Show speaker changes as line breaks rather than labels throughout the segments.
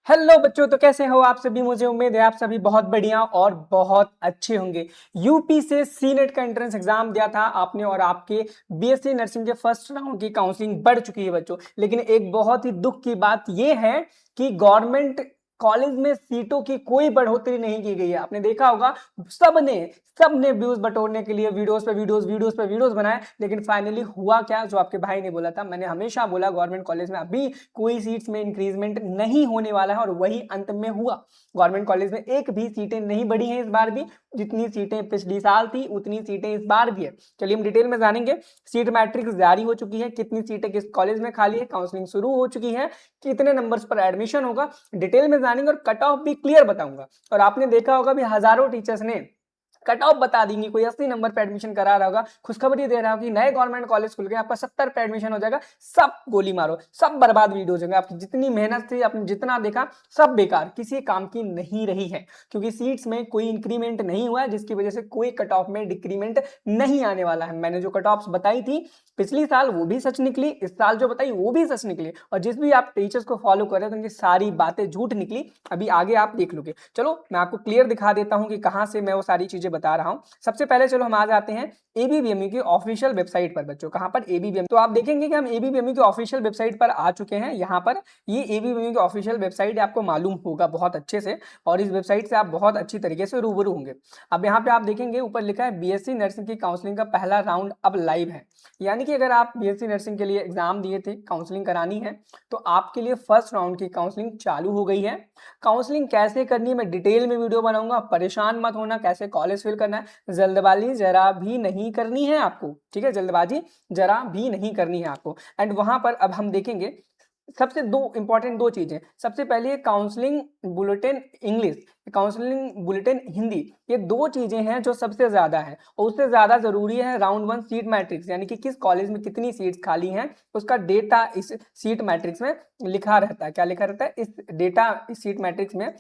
Hello बच्चों, तो कैसे हो आप सभी। मुझे उम्मीद है आप सभी बहुत बढ़िया और बहुत अच्छे होंगे। यूपी से सी नेट का एंट्रेंस एग्जाम दिया था आपने और आपके बीएससी नर्सिंग के फर्स्ट राउंड की काउंसलिंग बढ़ चुकी है बच्चों। लेकिन एक बहुत ही दुख की बात यह है कि गवर्नमेंट कॉलेज में सीटों की कोई बढ़ोतरी नहीं की गई है। आपने देखा होगा सबने सबने व्यूज बटोरने के लिए वीडियोस पे वीडियोस बनाए, लेकिन फाइनली हुआ क्या जो आपके भाई ने बोला था। मैंने हमेशा बोला गवर्नमेंट कॉलेज में अभी कोई सीट्स में इंक्रीजमेंट नहीं होने वाला है और वही अंत में हुआ। गवर्नमेंट कॉलेज में एक भी सीटें नहीं बढ़ी हैं इस बार भी। जितनी सीटें पिछली साल थी उतनी सीटें इस बार भी है। चलिए हम डिटेल में जानेंगे। सीट मैट्रिक्स जारी हो चुकी है, कितनी सीटें किस कॉलेज में खाली है, काउंसलिंग शुरू हो चुकी है, कितने नंबर्स पर एडमिशन होगा, डिटेल में जानेंगे और कट ऑफ भी क्लियर बताऊंगा। और आपने देखा होगा भी हजारों टीचर्स ने कट ऑफ बता देंगे। कोई 80 नंबर पे एडमिशन करा रहा होगा, खुशखबरी दे रहा होगा कि नए गवर्नमेंट कॉलेज खुल गए, आपका 70 पे एडमिशन हो जाएगा। सब गोली मारो, सब बर्बाद वीडियो हो जाएंगे। आपकी जितनी मेहनत थी, आपने जितना देखा, सब बेकार, किसी काम की नहीं रही है। क्योंकि सीट्स में कोई इंक्रीमेंट नहीं हुआ है, जिसकी वजह से कोई कट ऑफ में डिक्रीमेंट नहीं आने वाला है। मैंने जो कट ऑफ बताई थी पिछली साल वो भी सच निकली, इस साल जो बताई वो भी सच निकली, और जिस भी आप टीचर्स को फॉलो कर रहे थे उनकी सारी बातें झूठ निकली। अभी आगे आप देख लोगे। चलो मैं आपको क्लियर दिखा देता हूं कि कहां से मैं वो सारी चीजें बता रहा हूं। सबसे पहले चलो हम आ जाते हैं एबीवीएमयू की ऑफिशियल वेबसाइट पर बच्चों। कहां पर? एबीवीएमयू। तो आप देखेंगे कि हम एबीवीएमयू की ऑफिशियल वेबसाइट पर आ चुके हैं। यहाँ पर ये एबीवीएमयू की ऑफिशियल वेबसाइट आपको मालूम होगा बहुत अच्छे से, और इस वेबसाइट से आप बहुत अच्छी तरीके से रूबरू होंगे। अब यहाँ पे आप देखेंगे ऊपर लिखा है बीएससी नर्सिंग की काउंसलिंग का पहला राउंड अब लाइव है। यानी कि अगर आप बीएससी नर्सिंग के लिए एग्जाम दिए थे, काउंसलिंग करानी है, तो आपके लिए फर्स्ट राउंड की काउंसलिंग चालू हो गई है। काउंसलिंग कैसे करनी है मैं डिटेल में वीडियो बनाऊंगा, परेशान मत होना। कैसे कॉलेज फिल करना है, जल्दबाजी जरा भी नहीं करनी है आपको, ठीक है? जल्दबाजी जरा भी नहीं करनी है आपको। एंड वहां पर अब हम देखेंगे सबसे दो इंपॉर्टेंट दो चीजें। सबसे पहले counselling bulletin English, counselling bulletin Hindi, ये दो चीजें हैं जो सबसे ज्यादा है। और उससे ज्यादा जरूरी है राउंड वन सीट मैट्रिक्स, यानी कि किस कॉलेज में कितनी सीट्स खाली हैं उसका डेटा इस सीट मैट्रिक्स में लिखा रहता है। क्या लिखा रहता है? इस डेटा, इस सीट मैट्रिक्स में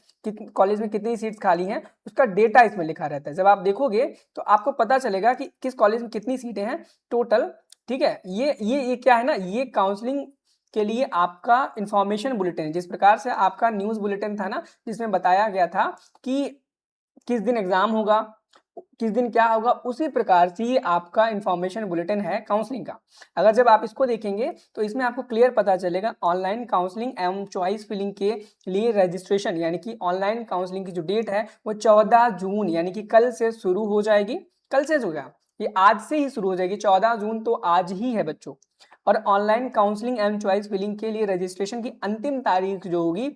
कॉलेज में कितनी सीट्स खाली हैं उसका डेटा इसमें लिखा रहता है। जब आप देखोगे तो आपको पता चलेगा कि किस कॉलेज में कितनी सीटें हैं टोटल, ठीक है? ये क्या है ना, ये काउंसलिंग के लिए आपका इंफॉर्मेशन बुलेटिन, जिस प्रकार से आपका न्यूज बुलेटिन था ना जिसमें बताया गया था कि किस दिन एग्जाम होगा, किस दिन क्या होगा, उसी प्रकार से आपका इंफॉर्मेशन बुलेटिन है काउंसलिंग का। अगर जब आप इसको देखेंगे तो इसमें आपको क्लियर पता चलेगा ऑनलाइन काउंसलिंग एवं चॉइस फिलिंग के लिए रजिस्ट्रेशन, यानी कि ऑनलाइन काउंसलिंग की जो डेट है वो 14 जून यानी कि कल से शुरू हो जाएगी। कल से जो है ये आज से ही शुरू हो जाएगी। 14 जून तो आज ही है बच्चों। और online counselling and choice filling के लिए रजिस्ट्रेशन की अंतिम तारीख जो होगी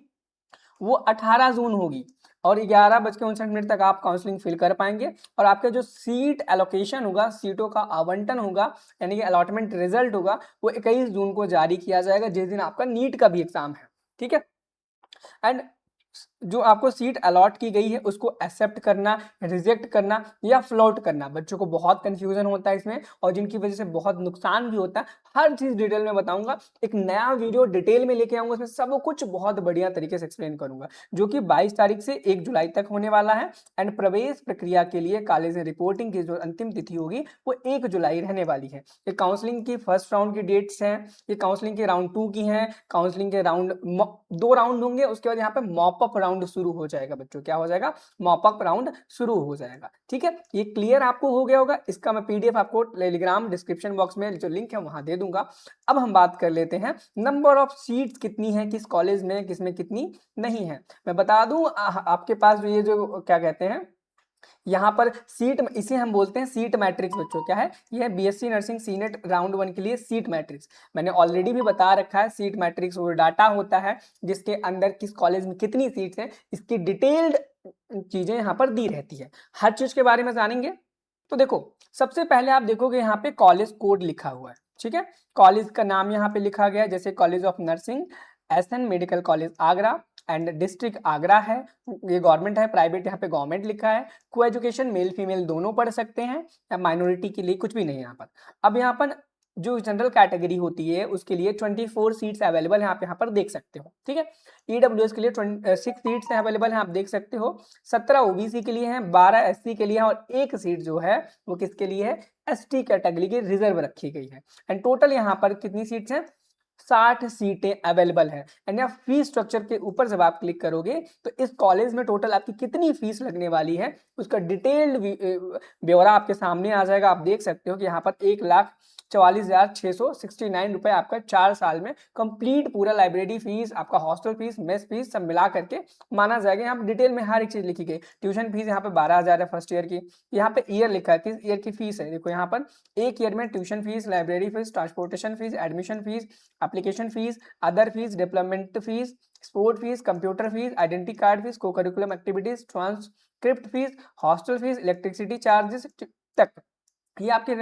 वो 18 जून होगी। और 11:59 तक आप काउंसलिंग फिल कर पाएंगे। और आपका जो सीट एलोकेशन होगा, सीटों का आवंटन होगा, यानी कि अलॉटमेंट रिजल्ट होगा, वो 21 जून को जारी किया जाएगा, जिस दिन आपका नीट का भी एग्जाम है, ठीक है? एंड जो आपको सीट अलॉट की गई है उसको एक्सेप्ट करना, रिजेक्ट करना या फ्लोट करना, बच्चों को बहुत कंफ्यूजन होता है इसमें, और जिनकी वजह से बहुत नुकसान भी होता है। हर चीज डिटेल में बताऊंगा। एक नया वीडियो डिटेल में लेके आऊंगा, उसमें सब कुछ बहुत बढ़िया तरीके से एक्सप्लेन करूंगा, जो कि 22 तारीख से 1 जुलाई तक होने वाला है। एंड प्रवेश प्रक्रिया के लिए कॉलेज में रिपोर्टिंग की जो अंतिम तिथि होगी वो 1 जुलाई रहने वाली है। ये काउंसलिंग की फर्स्ट राउंड की डेट्स हैं, ये काउंसलिंग के राउंड 2 की हैं। काउंसलिंग के राउंड 2 राउंड होंगे, उसके बाद यहाँ पे मॉपअप राउंड शुरू हो जाएगा बच्चों। क्या हो जाएगा? मॉपअप राउंड शुरू हो जाएगा, ठीक है? ये क्लियर आपको हो गया होगा। इसका मैं पीडीएफ आपको टेलीग्राम डिस्क्रिप्शन बॉक्स में जो लिंक है वहां दे दूंगा। अब हम बात कर लेते हैं नंबर ऑफ सीट्स कितनी है किस कॉलेज में, किसमें कितनी नहीं है। मैं बता दूं आपके पास जो ये जो क्या कहते हैं यहाँ पर सीट, इसे हम बोलते हैं सीट मैट्रिक्स बच्चों। क्या है? यह है बीएससी नर्सिंग सीनेट राउंड 1 के लिए सीट मैट्रिक्स। मैंने ऑलरेडी भी बता रखा है, सीट मैट्रिक्स वो डाटा होता है जिसके अंदर किस कॉलेज में कितनी सीट्स हैं इसकी डिटेल्ड चीजें यहाँ पर दी रहती है। हर चीज के बारे में जानेंगे। तो देखो, सबसे पहले आप देखोगे यहाँ पे कॉलेज कोड लिखा हुआ है, ठीक है? कॉलेज का नाम यहाँ पे लिखा गया है, जैसे college of nursing SN medical college Agra and district Agra है। ये गवर्नमेंट है, प्राइवेट यहाँ पे गवर्नमेंट लिखा है। को एजुकेशन मेल फीमेल दोनों पढ़ सकते हैं, या माइनॉरिटी के लिए कुछ भी नहीं यहाँ पर। अब यहाँ पर जो जनरल कैटेगरी होती है उसके लिए 24 सीट्स अवेलेबल है, आप यहाँ पर देख सकते हो, ठीक है? ईडब्ल्यूएस के लिए 6 सीट्स अवेलेबल है, आप देख सकते हो। 17 ओबीसी के लिए हैं, 12 एससी के लिए है, और एक सीट जो है वो किसके लिए है? एसटी कैटेगरी की रिजर्व रखी गई है। एंड टोटल यहाँ पर कितनी सीट्स हैं? 60 सीटें अवेलेबल है। एंड यहाँ फीस स्ट्रक्चर के ऊपर जब आप क्लिक करोगे तो इस कॉलेज में टोटल आपकी कितनी फीस लगने वाली है उसका डिटेल्ड ब्यौरा आपके सामने आ जाएगा। आप देख सकते हो कि यहाँ पर 1,44,669 रुपए आपका 4 साल में कंप्लीट पूरा लाइब्रेरी फीस, आपका हॉस्टल फीस, मेस फीस सब मिला करके माना जाएगा। यहाँ पर डिटेल में हर एक चीज लिखी गई। ट्यूशन फीस यहाँ पे 12,000 है फर्स्ट ईयर की। यहाँ पे ईयर लिखा है किस ईयर की फीस है, देखो यहाँ पर एक ईयर में tuition fees, library fees, transportation fees, admission fees, application fees, other fees, development fees, sport fees, computer fees, identity card fees, co curriculum activities, transcript fees, hostel fees, electricity charges तक, ये आपके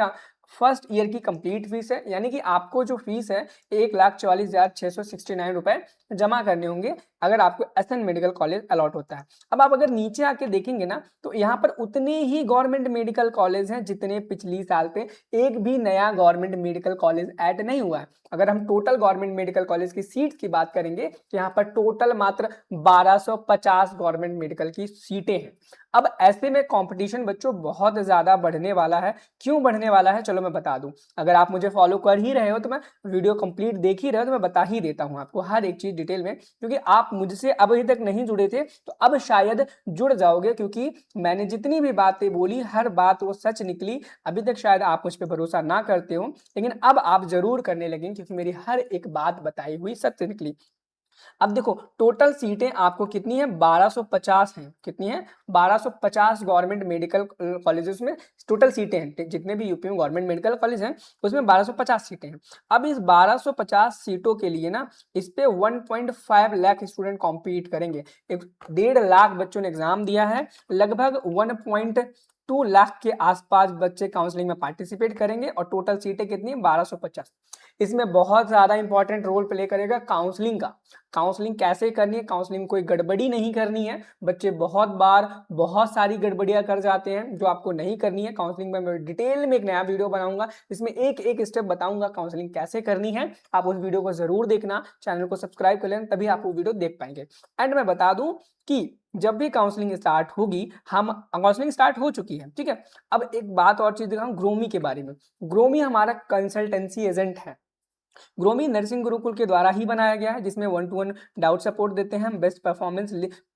first year की complete fees है। यानी कि आपको जो fees है 1,44,669 रुपए जमा करने होंगे अगर आपको एसएन मेडिकल कॉलेज अलॉट होता है। अब आप अगर नीचे आके देखेंगे ना तो यहाँ पर उतने ही गवर्नमेंट मेडिकल कॉलेज हैं जितने पिछली साल पे, एक भी नया गवर्नमेंट मेडिकल कॉलेज ऐड नहीं हुआ है। अगर हम टोटल गवर्नमेंट मेडिकल कॉलेज की सीट्स की बात करेंगे तो यहाँ पर टोटल मात्र 1250 गवर्नमेंट मेडिकल की सीटें हैं। अब ऐसे में कंपटीशन बच्चों बहुत ज्यादा बढ़ने वाला है। क्यों बढ़ने वाला है चलो मैं बता दूं। अगर आप मुझे फॉलो कर ही रहे हो तो मैं वीडियो कंप्लीट देख ही रहे हो तो मैं बता ही देता हूं आपको हर एक चीज डिटेल में, क्योंकि आप मुझसे अभी तक नहीं जुड़े थे तो अब शायद जुड़ जाओगे, क्योंकि मैंने जितनी भी बातें बोली हर बात वो सच निकली। अभी तक शायद आप मुझ पर भरोसा ना करते हो लेकिन अब आप जरूर करने लगेंगे क्योंकि मेरी हर एक बात बताई हुई सत्य निकली। अब देखो टोटल सीटें आपको कितनी है, 1250 हैं। कितनी है, 1250 गवर्नमेंट मेडिकल कॉलेजेस में टोटल सीटें हैं। जितने भी यूपी में गवर्नमेंट मेडिकल कॉलेज हैं उसमें 1250 सीटें हैं। अब इस 1250 सीटों के लिए ना इस पे 1.5 लाख स्टूडेंट कॉम्पीट करेंगे। 1.5 लाख बच्चों ने एग्जाम दिया है। लगभग 1.2 लाख के आसपास बच्चे काउंसलिंग में पार्टिसिपेट करेंगे और टोटल सीटें कितनी है, 1250। इसमें बहुत ज्यादा इंपॉर्टेंट रोल प्ले करेगा काउंसलिंग का। काउंसलिंग कैसे करनी है, काउंसलिंग कोई गड़बड़ी नहीं करनी है। बच्चे बहुत बार बहुत सारी गड़बड़ियां कर जाते हैं जो आपको नहीं करनी है। काउंसलिंग में मैं डिटेल में एक नया वीडियो बनाऊंगा जिसमें एक एक स्टेप बताऊंगा काउंसलिंग कैसे करनी है। आप उस वीडियो को जरूर देखना, चैनल को सब्सक्राइब कर लेना तभी आप वो वीडियो देख पाएंगे। एंड मैं बता दूं कि जब भी काउंसलिंग स्टार्ट होगी, हम काउंसलिंग स्टार्ट हो चुकी है, ठीक है। अब एक बात और चीज दिखाऊं ग्रोमी के बारे में। ग्रोमी हमारा कंसल्टेंसी एजेंट है। ग्रोमी नर्सिंग गुरुकुल के द्वारा ही बनाया गया है जिसमें 1-to-1 डाउट सपोर्ट देते हैं। हम बेस्ट परफॉर्मेंस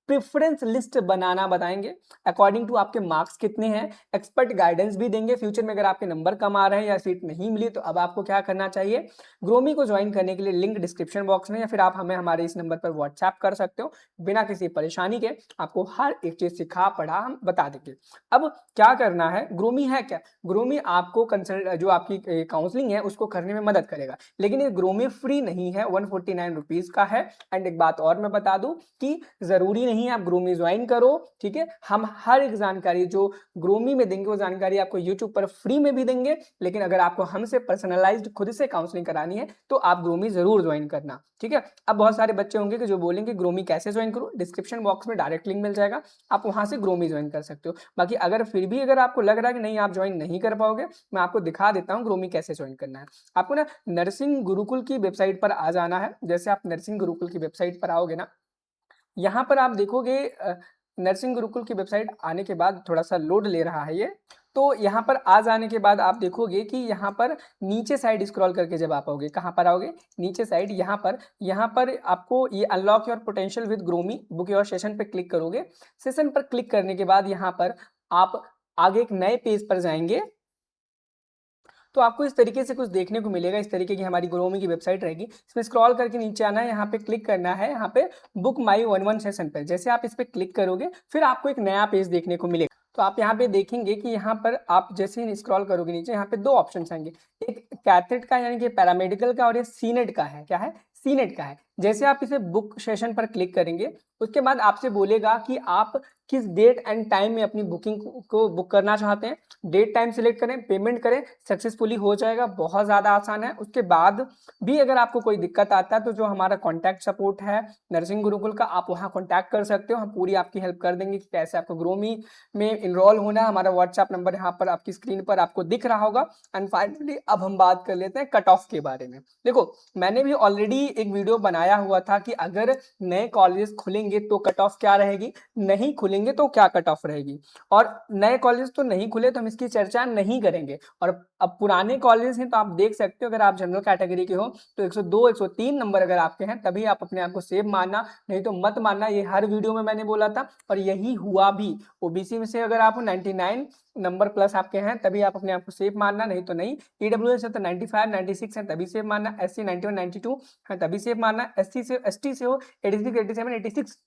प्रेफरेंस लिस्ट बनाना बताएंगे अकॉर्डिंग टू आपके मार्क्स कितने हैं। एक्सपर्ट गाइडेंस भी देंगे। फ्यूचर में अगर आपके नंबर कम आ रहे हैं या सीट नहीं मिली तो अब आपको क्या करना चाहिए। ग्रोमी को ज्वाइन करने के लिए लिंक डिस्क्रिप्शन बॉक्स में या फिर आप हमें हमारे इस नंबर पर व्हाट्सएप कर सकते हो। बिना किसी परेशानी के आपको हर एक चीज सिखा पढ़ा हम बता देंगे। अब क्या करना है, ग्रोमी है क्या, ग्रोमी आपको कंसल्ट जो आपकी काउंसलिंग है उसको करने में मदद करेगा, लेकिन ये ग्रोमी फ्री नहीं है, 149 रुपीज का है। एंड एक बात और मैं बता दूं कि जरूरी नहीं है आप ग्रोमी ज्वाइन करो, ठीक है। हम हर एक जानकारी जो ग्रोमी में देंगे वो जानकारी आपको यूट्यूब पर फ्री में भी देंगे, लेकिन अगर आपको हमसे पर्सनलाइज्ड खुद से काउंसलिंग करानी है तो आप ग्रोमी जरूर ज्वाइन करना, ठीक है। अब बहुत सारे बच्चे होंगे कि जो बोलेंगे ग्रोमी कैसे ज्वाइन करूं, डिस्क्रिप्शन बॉक्स में डायरेक्ट लिंक मिल जाएगा, आप वहां से ग्रोमी ज्वाइन कर सकते हो। बाकी अगर फिर भी अगर आपको लग रहा है कि नहीं आप ज्वाइन नहीं कर पाओगे, मैं आपको दिखा देता हूँ ग्रोमी कैसे ज्वाइन करना है। आपको ना नर्सिंग गुरुकुल की वेबसाइट पर आ जाना है। जैसे आप नर्सिंग गुरुकुल की वेबसाइट पर आओगे ना, यहाँ पर आप देखोगे नर्सिंग गुरुकुल की वेबसाइट आने के बाद थोड़ा सा लोड ले रहा है ये, तो यहाँ पर आ जाने के बाद आप देखोगे कि यहाँ पर नीचे साइड स्क्रॉल करके जब आप आओगे, कहाँ पर आओगे, नीचे साइड यहाँ पर आपको ये unlock your potential with Growmi book your session पर क्लिक करोगे। सेशन पर क्लिक करने के बाद यहाँ पर आप आगे एक नए पेज पर जाएंगे तो आपको इस तरीके से कुछ देखने को मिलेगा। इस तरीके की हमारी ग्रोमी की वेबसाइट रहेगी। इसमें स्क्रॉल करके नीचे आना है, यहाँ पे क्लिक करना है, यहाँ पे बुक माई 1-1 सेशन पर। जैसे आप इस पे क्लिक करोगे फिर आपको एक नया पेज देखने को मिलेगा। तो आप यहाँ पे देखेंगे कि यहाँ पर आप जैसे ही स्क्रॉल करोगे नीचे, यहाँ पे 2 ऑप्शन आएंगे, एक कैथेट का यानी कि पैरामेडिकल का और ये सीनेट का है। क्या है, सीनेट का है। जैसे आप इसे बुक सेशन पर क्लिक करेंगे उसके बाद आपसे बोलेगा कि आप किस डेट एंड टाइम में अपनी बुकिंग को बुक करना चाहते हैं। डेट टाइम सिलेक्ट करें, पेमेंट करें, सक्सेसफुली हो जाएगा। बहुत ज़्यादा आसान है। उसके बाद भी अगर आपको कोई दिक्कत आता है तो जो हमारा कॉन्टैक्ट सपोर्ट है नर्सिंग गुरुकुल का, आप वहाँ कॉन्टैक्ट कर सकते हो। हम पूरी आपकी हेल्प कर देंगे कि कैसे आपको ग्रोमी में इनरोल होना है। हमारा व्हाट्सएप नंबर यहाँ पर आपकी स्क्रीन पर आपको दिख रहा होगा। एंड फाइनली अब हम बात कर लेते हैं कट ऑफ के बारे में। देखो मैंने भी ऑलरेडी एक वीडियो बनाया बताया हुआ था कि अगर नए कॉलेज खुलेंगे तो कट ऑफ क्या रहेगी, नहीं खुलेंगे तो क्या कट ऑफ रहेगी। और नए कॉलेज तो नहीं खुले तो हम इसकी चर्चा नहीं करेंगे। और अब पुराने कॉलेज हैं तो आप देख सकते हो, अगर आप जनरल कैटेगरी के हो तो 102 103 नंबर अगर आपके हैं तभी आप अपने आप को सेफ मानना, नहीं तो मत मानना। ये हर वीडियो में मैंने बोला था और यही हुआ भी। ओबीसी में से अगर आप 99 नंबर प्लस आपके हैं तभी आप अपने आप को सेफ मानना, नहीं तो नहीं। ईडब्ल्यूएस है तो 95 96 है तभी सेफ मानना, एससी 91 92 है तभी सेफ मानना, एससी से एसटी से हो 86 87 86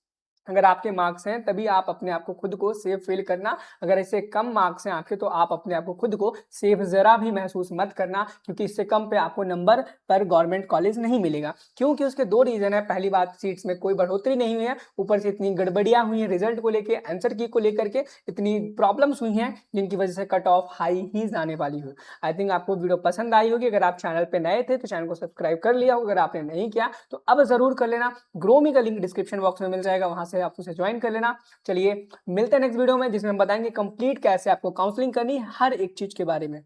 अगर आपके मार्क्स हैं तभी आप अपने आप को खुद को सेफ फील करना। अगर इससे कम मार्क्स हैं आपके तो आप अपने आप को खुद को सेफ जरा भी महसूस मत करना, क्योंकि इससे कम पे आपको नंबर पर गवर्नमेंट कॉलेज नहीं मिलेगा। क्योंकि उसके दो रीजन है। पहली बात, सीट्स में कोई बढ़ोतरी नहीं हुई है, ऊपर से इतनी गड़बड़ियां हुई हैं रिजल्ट को लेकर, आंसर की को लेकर के इतनी प्रॉब्लम्स हुई हैं जिनकी वजह से कट ऑफ हाई ही जाने वाली हो। आई थिंक आपको वीडियो पसंद आई होगी। अगर आप चैनल पे नए थे तो चैनल को सब्सक्राइब कर लिया होगा, अगर आपने नहीं किया तो अब जरूर कर लेना। ग्रोमी का लिंक डिस्क्रिप्शन बॉक्स में मिल जाएगा, वहां से आप उसे ज्वाइन कर लेना। चलिए मिलते हैं नेक्स्ट वीडियो में जिसमें हम बताएंगे कंप्लीट कैसे आपको काउंसलिंग करनी है हर एक चीज के बारे में।